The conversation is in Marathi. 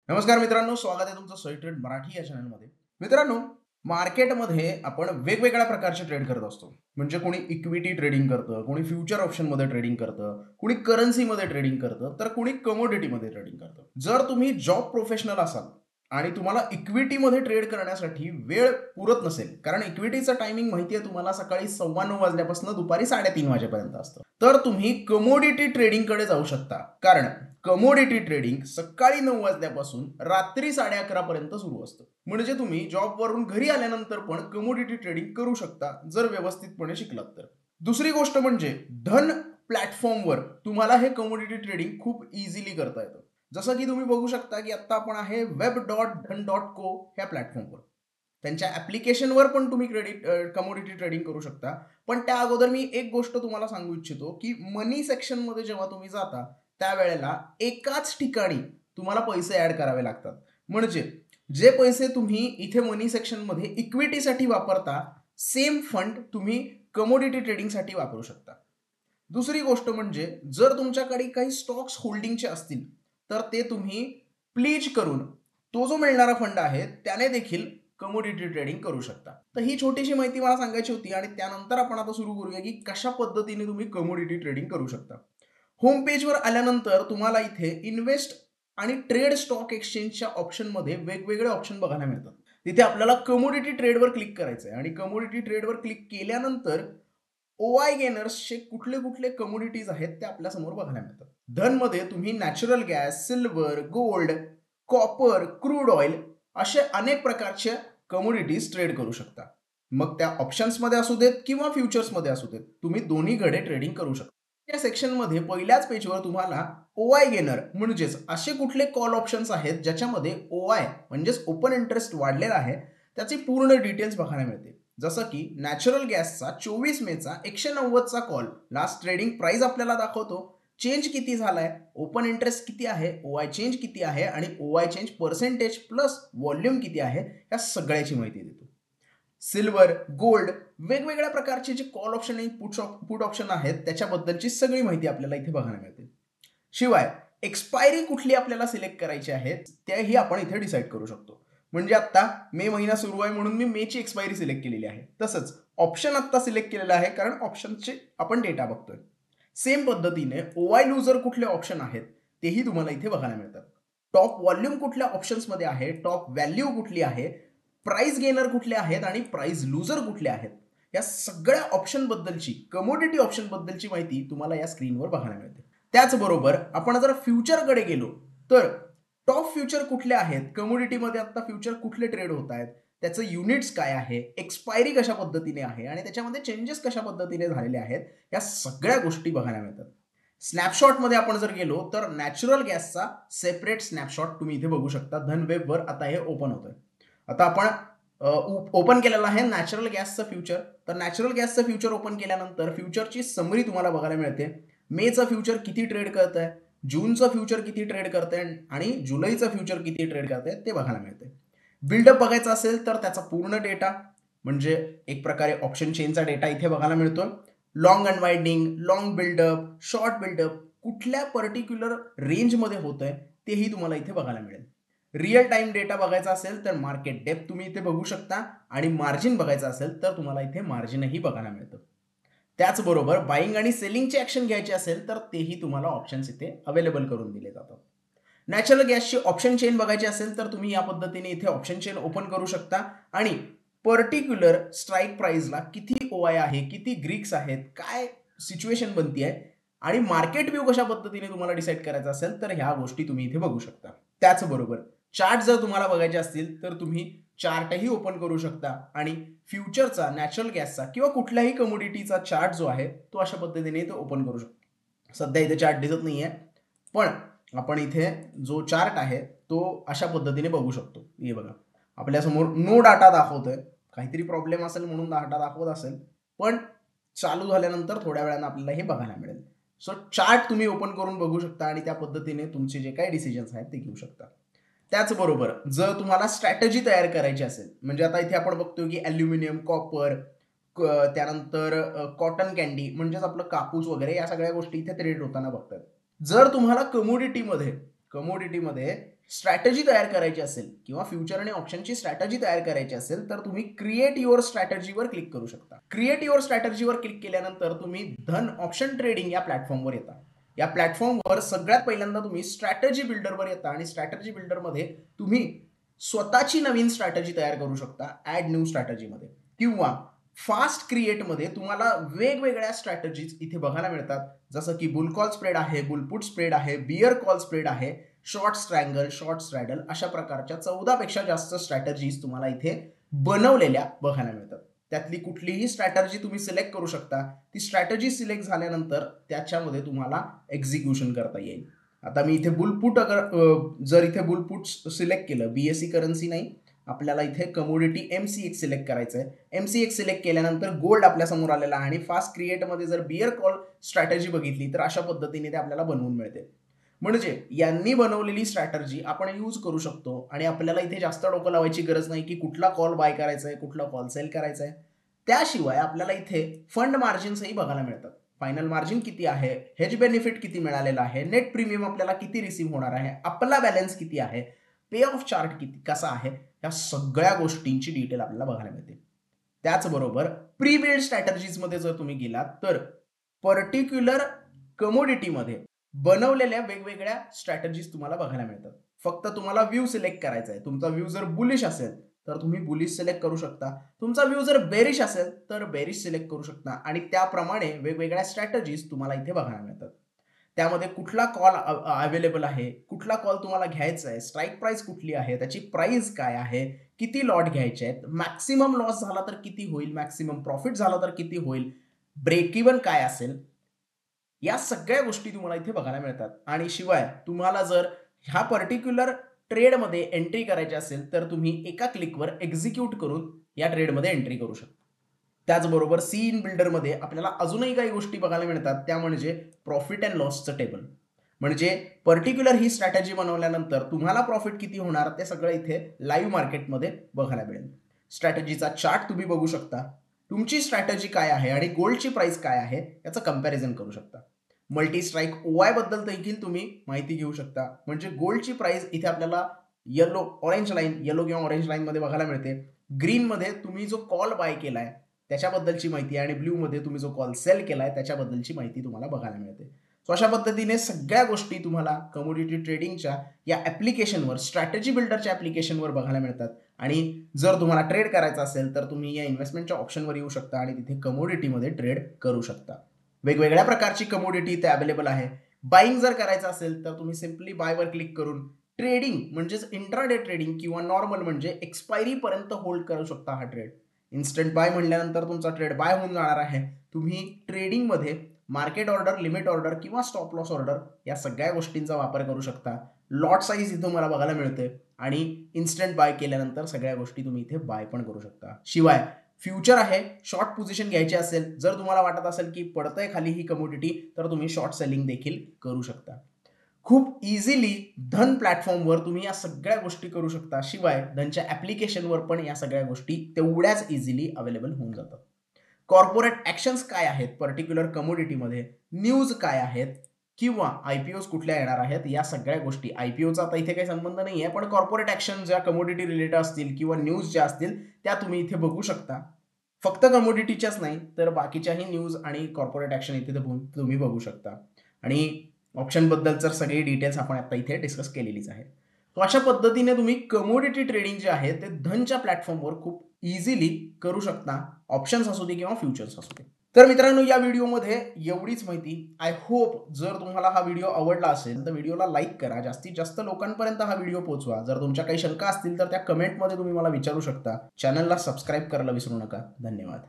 नमस्कार मित्रांनो, स्वागत आहे तुमचं सोई ट्रेड मराठी या चॅनलमध्ये. मित्रांनो, मार्केटमध्ये आपण वेगवेगळ्या प्रकारचे ट्रेड करत असतो. म्हणजे कोणी इक्विटी ट्रेडिंग करतं, कोणी फ्युचर ऑप्शनमध्ये ट्रेडिंग करतं, कोणी करन्सीमध्ये ट्रेडिंग करतं, तर कोणी कमोडिटीमध्ये ट्रेडिंग करतं. जर तुम्ही जॉब प्रोफेशनल असाल आणि तुम्हाला इक्विटीमध्ये ट्रेड करण्यासाठी वेळ पुरत नसेल, कारण इक्विटीचं टायमिंग माहिती आहे तुम्हाला सकाळी 9:15 वाजल्यापासून दुपारी 3:30 वाजेपर्यंत असतं. तर तुम्ही कमोडिटी ट्रेडिंगकडे जाऊ शकता. कारण कमोडिटी ट्रेडिंग सकाळी 9 वाजल्यापासून रात्री 11:30 पर्यंत सुरू असतं. म्हणजे तुम्ही जॉबवरून घरी आल्यानंतर पण कमोडिटी ट्रेडिंग करू शकता जर व्यवस्थितपणे शिकलात तर. दुसरी गोष्ट म्हणजे धन प्लॅटफॉर्मवर तुम्हाला हे कमोडिटी ट्रेडिंग खूप इझिली करता येतं. जसं की तुम्ही बघू शकता की आता आपण आहे web.dhan.co ह्या प्लॅटफॉर्मवर. त्यांच्या ॲप्लिकेशनवर पण तुम्ही कमोडिटी ट्रेडिंग करू शकता. पण त्या अगोदर मी एक गोष्ट तुम्हाला सांगू इच्छितो की मनी सेक्शनमध्ये जेव्हा तुम्ही जाता त्यावेळेला एकाच ठिकाणी तुम्हाला पैसे ॲड करावे लागतात. म्हणजे जे पैसे तुम्ही इथे मनी सेक्शनमध्ये इक्विटीसाठी वापरता, सेम फंड तुम्ही कमोडिटी ट्रेडिंगसाठी वापरू शकता. दुसरी गोष्ट म्हणजे जर तुमच्याकडे काही स्टॉक्स होल्डिंगचे असतील, तर ते तुम्ही प्लीज करून तो जो मिळणारा फंड आहे त्याने देखील कमोडिटी ट्रेडिंग करू शकता. तर ही छोटीशी माहिती मला सांगायची होती आणि त्यानंतर आपण आता सुरू करूया की कशा पद्धतीने तुम्ही कमोडिटी ट्रेडिंग करू शकता. होम पेजवर आल्यानंतर तुम्हाला इथे इन्व्हेस्ट आणि ट्रेड स्टॉक एक्सचेंजच्या ऑप्शनमध्ये वेगवेगळे ऑप्शन बघायला मिळतात. तिथे आपल्याला कमोडिटी ट्रेडवर क्लिक करायचं आहे आणि कमोडिटी ट्रेडवर क्लिक केल्यानंतर ओआय गेनर्सचे कुठले कुठले कमोडिटीज आहेत ते आपल्या समोर बघायला मिळतात. धनमध्ये तुम्ही natural gas, silver, gold, copper, crude oil असे अनेक प्रकारच्या कमोडिटीज ट्रेड करू शकता. मग त्या ऑप्शन्समध्ये असू देत किंवा फ्युचर्समध्ये असू देत, तुम्ही दोन्हीकडे ट्रेडिंग करू शकता. या सेक्शनमध्ये पहिल्याच पेजवर तुम्हाला ओआय गेनर म्हणजेच असे कुठले कॉल ऑप्शन्स आहेत ज्याच्यामध्ये ओआय म्हणजेच ओपन इंटरेस्ट वाढलेला आहे त्याची पूर्ण डिटेल्स बघायला मिळते. जसं की नॅचरल गॅसचा 24 मेचा 190चा कॉल लास्ट ट्रेडिंग प्राइस आपल्याला दाखवतो. चेंज किती झालाय, ओपन इंटरेस्ट किती आहे, ओआय चेंज किती आहे आणि ओआय चेंज पर्सेंटेज प्लस व्हॉल्यूम किती आहे या सगळ्याची माहिती देतो. सिल्वर, गोल्ड वेगवेगळ्या प्रकारचे जे कॉल ऑप्शन आणि पुट ऑप्शन आहेत त्याच्याबद्दलची सगळी माहिती आपल्याला इथे बघायला मिळते. शिवाय एक्सपायरी कुठली आपल्याला सिलेक्ट करायची आहे त्याही आपण इथे डिसाईड करू शकतो. म्हणजे आता मे महिना सुरू आहे म्हणून मी मेची एक्सपायरी सिलेक्ट केलेली आहे. तसंच ऑप्शन आता सिलेक्ट केलेला आहे कारण ऑप्शनचे आपण डेटा बघतोय. सेम पद्धतीने ओवाय लुजर कुठले ऑप्शन आहेत तेही तुम्हाला इथे बघायला मिळतात. टॉप व्हॉल्यूम कुठल्या ऑप्शन्समध्ये आहे, टॉप व्हॅल्यू कुठली आहे, प्राइस गेनर कुठले आहेत आणि प्राइस लुजर कुठले आहेत या सगळ्या ऑप्शन बद्दलची कमोडिटी ऑप्शन बद्दलची माहिती तुम्हाला या स्क्रीनवर बघायला मिळते. त्याचबरोबर आपण जर फ्युचरकडे गेलो तर टॉप फ्युचर कुठले आहेत, कमोडिटीमध्ये आता फ्युचर कुठले ट्रेड होत आहेत, त्याचं युनिट्स काय आहे, एक्सपायरी कशा पद्धतीने आहे आणि त्याच्यामध्ये चेंजेस कशा पद्धतीने झालेले आहेत या सगळ्या गोष्टी बघायला मिळतात. स्नॅपशॉटमध्ये आपण जर गेलो तर नॅचरल गॅसचा सेपरेट स्नॅपशॉट तुम्ही इथे बघू शकता. धनवेबवर आता हे ओपन होतंय. आता आपण ओपन केलेलं आहे नॅचरल गॅसचं फ्युचर. तर नॅचरल गॅसचं फ्युचर ओपन केल्यानंतर फ्युचरची समरी तुम्हाला बघायला मिळते. मेचं फ्युचर किती ट्रेड करत आहे, जूनचं फ्युचर किती ट्रेड करते आणि जुलैचं फ्युचर किती ट्रेड करते ते बघायला मिळते. बिल्डअप बघायचा असेल तर त्याचा पूर्ण डेटा म्हणजे एक प्रकारे ऑप्शन चेनचा डेटा इथे बघायला मिळतो. Long unwinding, long buildup, short buildup कुठल्या पर्टिक्युलर रेंजमध्ये होत आहे तेही तुम्हाला इथे बघायला मिळेल. रिअल टाइम डेटा बघायचा असेल तर मार्केट डेप्थ तुम्ही इथे बघू शकता आणि मार्जिन बघायचं असेल तर तुम्हाला इथे मार्जिनही बघायला मिळतं. त्याचबरोबर बाईंग आणि सेलिंगची ॲक्शन घ्यायची असेल तर तेही तुम्हाला ऑप्शन्स इथे अवेलेबल करून दिले जातात. नॅचरल गॅसची ऑप्शन चेन बघायची असेल तर तुम्ही या पद्धतीने इथे ऑप्शन चेन ओपन करू शकता आणि पर्टिक्युलर स्ट्राईक प्राइसला किती ओआय आहे, किती ग्रीक्स आहेत, काय सिच्युएशन बनती आहे आणि मार्केट व्ह्यू कशा पद्धतीने तुम्हाला डिसाईड करायचा असेल तर ह्या गोष्टी तुम्ही इथे बघू शकता. त्याचबरोबर चार्ट जर तुम्हाला बघायचे असतील तर तुम्ही चार्टही ओपन करू शकता आणि फ्युचरचा, नॅचरल गॅसचा किंवा कुठल्याही कमोडिटीचा चार्ट जो आहे तो अशा पद्धतीने इथे ओपन करू शकतो. सध्या इथे चार्ट दिसत नाहीये पण आपण इथे जो चार्ट आहे तो अशा पद्धतीने बघू शकतो. हे बघा आपल्यासमोर नो डाटा दाखवतोय. काहीतरी प्रॉब्लेम असेल म्हणून डाटा दाखवत असेल पण चालू झाल्यानंतर थोड्या वेळानं आपल्याला हे बघायला मिळेल. सो चार्ट तुम्ही ओपन करून बघू शकता आणि त्या पद्धतीने तुमचे जे काही डिसिजन्स आहेत ते घेऊ शकता. त्याचबरोबर जर तुम्हाला स्ट्रॅटेजी तयार करायची असेल म्हणजे आता इथे आपण बघतोय की ॲल्युमिनियम, कॉपर, त्यानंतर कॉटन कँडी म्हणजेच आपलं कापूस वगैरे या सगळ्या गोष्टी इथे ट्रेड होताना बघतात. जर तुम्हाला कमोडिटीमध्ये स्ट्रॅटेजी तयार करायची असेल किंवा फ्युचर आणि ऑप्शनची स्ट्रॅटेजी तयार करायची असेल तर तुम्ही क्रिएट युअर स्ट्रॅटेजीवर क्लिक करू शकता. क्रिएट युअर स्ट्रॅटेजीवर क्लिक केल्यानंतर तुम्ही धन ऑप्शन ट्रेडिंग या प्लॅटफॉर्मवर येता. या प्लॅटफॉर्मवर सगळ्यात पहिल्यांदा तुम्ही स्ट्रॅटेजी बिल्डरवर येता आणि स्ट्रॅटेजी बिल्डरमध्ये तुम्ही स्वतःची नवीन स्ट्रॅटेजी तयार करू शकता ऍड न्यू स्ट्रॅटेजीमध्ये, किंवा फास्ट क्रिएटमध्ये तुम्हाला वेगवेगळ्या स्ट्रॅटेजीज इथे बघायला मिळतात. जसं की बुल कॉल स्प्रेड आहे, बुलपुट स्प्रेड आहे, बियर कॉल स्प्रेड आहे, शॉर्ट स्ट्रँगल, शॉर्ट स्ट्रॅडल, अशा प्रकारच्या 14 पेक्षा जास्त स्ट्रॅटेजीज तुम्हाला इथे बनवलेल्या बघायला मिळतात. त्यातली कुठलीही स्ट्रॅटेजी तुम्ही सिलेक्ट करू शकता. ती स्ट्रॅटेजी सिलेक्ट झाल्यानंतर त्याच्यामध्ये तुम्हाला एक्झिक्युशन करता येईल. आता मी इथे बुलपुट जर इथे बुलपुट सिलेक्ट केलं, बीएससी करन्सी नाही, आपल्याला इथे कमोडिटी MCX सिलेक्ट करायचं आहे. MCX सिलेक्ट केल्यानंतर गोल्ड आपल्या समोर आलेला आहे आणि फास्ट क्रिएटमध्ये जर बियर कॉल स्ट्रॅटेजी बघितली तर अशा पद्धतीने ते आपल्याला बनवून मिळते. म्हणजे यांनी बनवलेली स्ट्रॅटेजी आपण यूज करू शकतो आणि आपल्याला इथे जास्त डोकं लावायची गरज नाही की कुठला कॉल बाय करायचा आहे, कुठला कॉल सेल करायचा आहे. त्याशिवाय आपल्याला इथे फंड मार्जिन्सही बघायला मिळतात. फायनल मार्जिन किती आहे, हेज बेनिफिट किती मिळालेला आहे, नेट प्रीमियम आपल्याला किती रिसीव्ह होणार आहे, आपला बॅलन्स किती आहे, पे ऑफ चार्ट किती कसा आहे, या सगळ्या गोष्टींची डिटेल आपल्याला बघायला मिळते. त्याचबरोबर प्री बिल्ड स्ट्रॅटेजीजमध्ये जर तुम्ही गेलात तर पर्टिक्युलर कमोडिटीमध्ये बनवलेल्या वेगवेगळ्या स्ट्रॅटेजीज तुम्हाला बघायला मिळतात. फक्त तुम्हाला व्ह्यू सिलेक्ट करायचा आहे. तुमचा व्ह्यू जर बुलिश असेल तर तुम्ही बुलिश सिलेक्ट करू शकता. तुमचा व्ह्यू जर बेरिश असेल तर बेरिश सिलेक्ट करू शकता आणि त्याप्रमाणे वेगवेगळ्या स्ट्रॅटेजीज तुम्हाला इथे बघायला मिळतात. त्यामध्ये कुठला कॉल अवेलेबल आहे, कुठला कॉल तुम्हाला घ्यायचा आहे, स्ट्राईक प्राइस कुठली आहे, त्याची प्राइस काय आहे, किती लॉट घ्यायचे आहेत, मॅक्सिमम लॉस झाला तर किती होईल, मॅक्सिमम प्रॉफिट झाला तर किती होईल, ब्रेक इव्हन काय असेल, या सगळ्या गोष्टी तुम्हाला इथे बघायला मिळतात. आणि शिवाय तुम्हाला जर ह्या पर्टिक्युलर ट्रेडमध्ये एंट्री करायची असेल तर तुम्ही एका क्लिकवर एक्झिक्यूट करून या ट्रेडमध्ये एंट्री करू शकता. त्याचबरोबर सी इन बिल्डरमध्ये आपल्याला अजूनही काही गोष्टी बघायला मिळतात. त्या म्हणजे प्रॉफिट अँड लॉसचं टेबल. म्हणजे पर्टिक्युलर ही स्ट्रॅटेजी बनवल्यानंतर तुम्हाला प्रॉफिट किती होणार ते सगळं इथे लाईव्ह मार्केटमध्ये बघायला मिळेल. स्ट्रॅटेजीचा चार्ट तुम्ही बघू शकता. तुमची स्ट्रॅटेजी काय आहे आणि गोल्डची प्राइस काय आहे याचं कंपॅरिझन करू शकता. मल्टी स्ट्राईक OI बद्दल देखील तुम्ही माहिती घेऊ शकता. म्हणजे गोल्डची प्राइस इथे आपल्याला येलो किंवा ऑरेंज लाईनमध्ये बघायला मिळते. ग्रीनमध्ये तुम्ही जो कॉल बाय केलाय त्याच्याबद्दलची माहिती आणि ब्ल्यूमध्ये तुम्ही जो कॉल सेल केलाय त्याच्याबद्दलची माहिती तुम्हाला बघायला मिळते. सो अशा पद्धतीने सगळ्या गोष्टी तुम्हाला कमोडिटी ट्रेडिंगच्या या ॲप्लिकेशनवर, स्ट्रॅटेजी बिल्डरच्या ॲप्लिकेशनवर बघायला मिळतात. आणि जर तुम्हाला ट्रेड करायचा असेल तर तुम्ही या इन्व्हेस्टमेंटच्या ऑप्शनवर येऊ शकता आणि तिथे कमोडिटीमध्ये ट्रेड करू शकता. वेगवेगळ्या प्रकारची कमोडिटी इथे अवेलेबल आहे. बाईंग जर करायचं असेल तर तुम्ही सिम्पली बायवर क्लिक करून ट्रेडिंग म्हणजेच इंट्राडे ट्रेडिंग किंवा नॉर्मल म्हणजे एक्सपायरीपर्यंत होल्ड करू शकता हा ट्रेड. इन्स्टंट बाय म्हटल्यानंतर तुमचा ट्रेड बाय होऊन जाणार आहे. तुम्ही ट्रेडिंगमध्ये मार्केट ऑर्डर, लिमिट ऑर्डर किंवा स्टॉप लॉस ऑर्डर या सगळ्या गोष्टींचा वापर करू शकता. लॉट साईज इथं मला बघायला मिळते आणि इन्स्टंट बाय केल्यानंतर सगळ्या गोष्टी तुम्ही इथे बाय पण करू शकता. शिवाय फ्युचर आहे, शॉर्ट पोझिशन घ्यायची असेल, जर तुम्हाला वाटत असेल की पडतंय खाली ही कमोडिटी तर तुम्ही शॉर्ट सेलिंग देखील करू शकता. खूप इझिली धन प्लॅटफॉर्मवर तुम्ही या सगळ्या गोष्टी करू शकता. शिवाय धनच्या ॲप्लिकेशनवर पण या सगळ्या गोष्टी तेवढ्याच इझिली अवेलेबल होऊन जातात. कॉर्पोरेट ॲक्शन्स काय आहेत पर्टिक्युलर कमोडिटीमध्ये, न्यूज काय आहेत किंवा IPOज कुठल्या येणार आहेत, या सगळ्या गोष्टी, IPOचा आता इथे काही संबंध नाही आहे, पण कॉर्पोरेट ॲक्शन ज्या कमोडिटी रिलेटेड असतील किंवा न्यूज ज्या असतील त्या तुम्ही इथे बघू शकता. फक्त कमोडिटीच्याच नाही तर बाकीच्याही न्यूज आणि कॉर्पोरेट ॲक्शन इथे तुम्ही बघू शकता. आणि ऑप्शनबद्दल तर सगळी डिटेल्स आपण आता इथे डिस्कस केलेलीच आहे. तो अशा पद्धतीने तुम्ही कमोडिटी ट्रेडिंग जे आहे ते धनच्या प्लॅटफॉर्मवर खूप इझिली करू शकता. ऑप्शन्स असू दे किंवा फ्युचर्स असू दे. तर मित्रांनो, या व्हिडिओमध्ये एवढीच माहिती. आय होप जर तुम्हाला हा व्हिडिओ आवडला असेल तर व्हिडिओला लाईक करा, जास्तीत जास्त लोकांपर्यंत हा व्हिडिओ पोहोचवा. जर तुमच्या काही शंका असतील तर त्या कमेंटमध्ये तुम्ही मला विचारू शकता. चॅनलला सबस्क्राईब करायला विसरू नका. धन्यवाद.